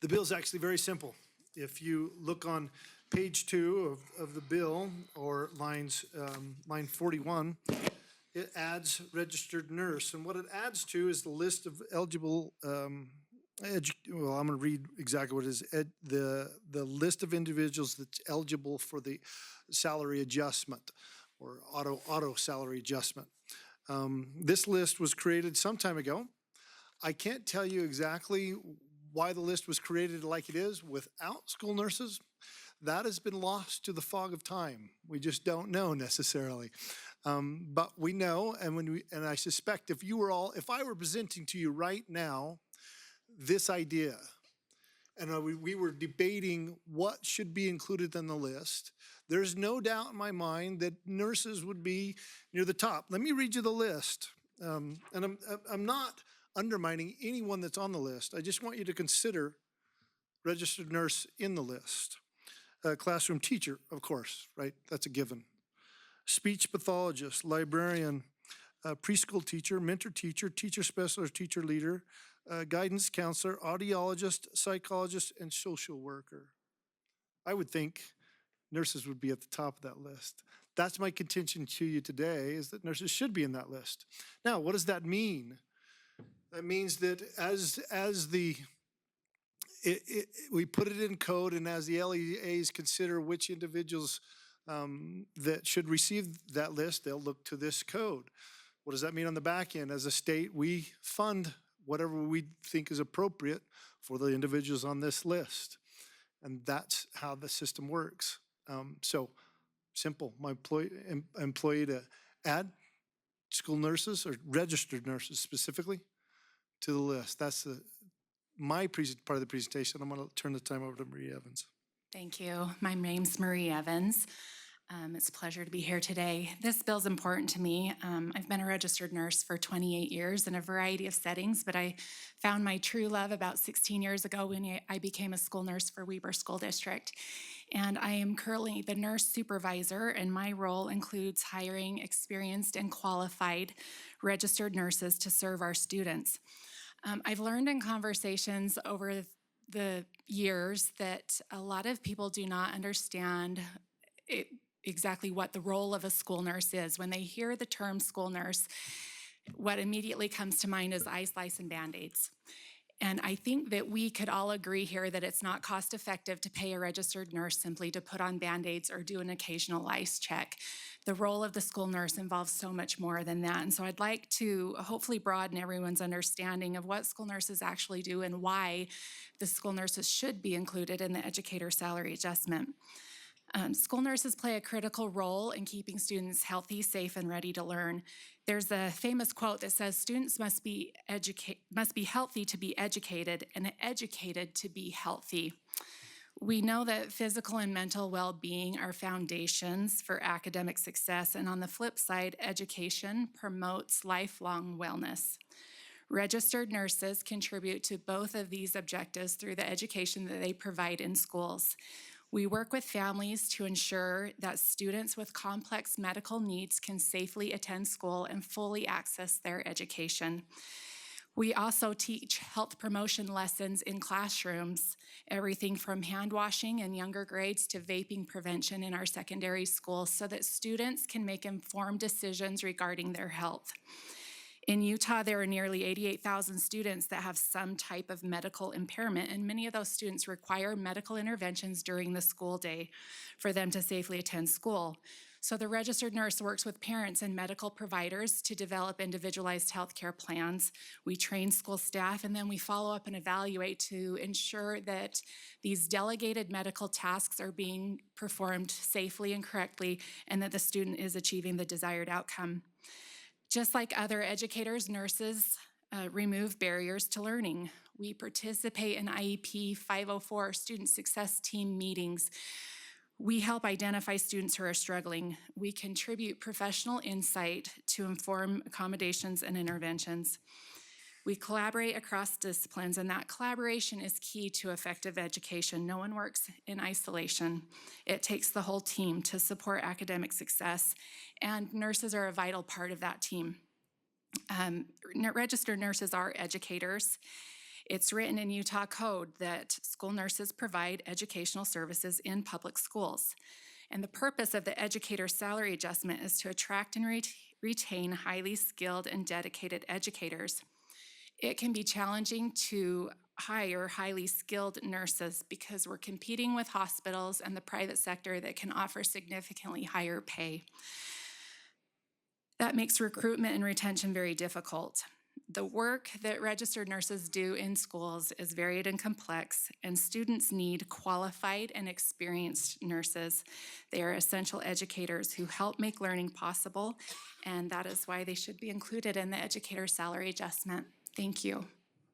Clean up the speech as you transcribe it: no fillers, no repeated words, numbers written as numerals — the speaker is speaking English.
The bill is actually very simple. If you look on page 2 of the bill, or line 41, it adds registered nurse. And what it adds to is the list of eligible, well, I'm going to read exactly what it is. The list of individuals that's eligible for the salary adjustment, or auto salary adjustment. This list was created some time ago. I can't tell you exactly why the list was created like it is without school nurses. That has been lost to the fog of time. We just don't know necessarily. But we know, and I suspect if I were presenting to you right now this idea, and we were debating what should be included in the list, there's no doubt in my mind that nurses would be near the top. Let me read you the list. And I'm not undermining anyone that's on the list. I just want you to consider registered nurse in the list. Classroom teacher, of course, right? That's a given. Speech pathologist, librarian, preschool teacher, mentor teacher, teacher specialist, teacher leader, guidance counselor, audiologist, psychologist, and social worker. I would think nurses would be at the top of that list. That's my contention to you today, is that nurses should be in that list. Now, what does that mean? That means that we put it in code, and as the LEAs consider which individuals that should receive that list, they'll look to this code. What does that mean on the back end? As a state, we fund whatever we think is appropriate for the individuals on this list. And that's how the system works. So simple, my employee to add school nurses, or registered nurses specifically, to the list. That's my part of the presentation. I'm going to turn the time over to Marie Evans. Thank you. My name's Marie Evans. It's a pleasure to be here today. This bill's important to me. I've been a registered nurse for 28 years in a variety of settings, but I found my true love about 16 years ago when I became a school nurse for Weber School District. And I am currently the nurse supervisor, and my role includes hiring experienced and qualified registered nurses to serve our students. I've learned in conversations over the years that a lot of people do not understand exactly what the role of a school nurse is. When they hear the term school nurse, what immediately comes to mind is ice, slice, and Band-Aids. And I think that we could all agree here that it's not cost effective to pay a registered nurse simply to put on Band-Aids or do an occasional ice check. The role of the school nurse involves so much more than that. And so I'd like to hopefully broaden everyone's understanding of what school nurses actually do and why the school nurses should be included in the educator salary adjustment. School nurses play a critical role in keeping students healthy, safe, and ready to learn. There's a famous quote that says, students must be healthy to be educated, and educated to be healthy. We know that physical and mental well-being are foundations for academic success, and on the flip side, education promotes lifelong wellness. Registered nurses contribute to both of these objectives through the education that they provide in schools. We work with families to ensure that students with complex medical needs can safely attend school and fully access their education. We also teach health promotion lessons in classrooms, everything from hand washing in younger grades to vaping prevention in our secondary schools, so that students can make informed decisions regarding their health. In Utah, there are nearly 88,000 students that have some type of medical impairment, and many of those students require medical interventions during the school day for them to safely attend school. So the registered nurse works with parents and medical providers to develop individualized healthcare plans. We train school staff, and then we follow up and evaluate to ensure that these delegated medical tasks are being performed safely and correctly, and that the student is achieving the desired outcome. Just like other educators, nurses remove barriers to learning. We participate in IEP 504 student success team meetings. We help identify students who are struggling. We contribute professional insight to inform accommodations and interventions. We collaborate across disciplines, and that collaboration is key to effective education. No one works in isolation. It takes the whole team to support academic success, and nurses are a vital part of that team. Registered nurses are educators. It's written in Utah code that school nurses provide educational services in public schools. And the purpose of the educator salary adjustment is to attract and retain highly skilled and dedicated educators. It can be challenging to hire highly skilled nurses because we're competing with hospitals and the private sector that can offer significantly higher pay. That makes recruitment and retention very difficult. The work that registered nurses do in schools is varied and complex, and students need qualified and experienced nurses. They are essential educators who help make learning possible, and that is why they should be included in the educator salary adjustment. Thank you.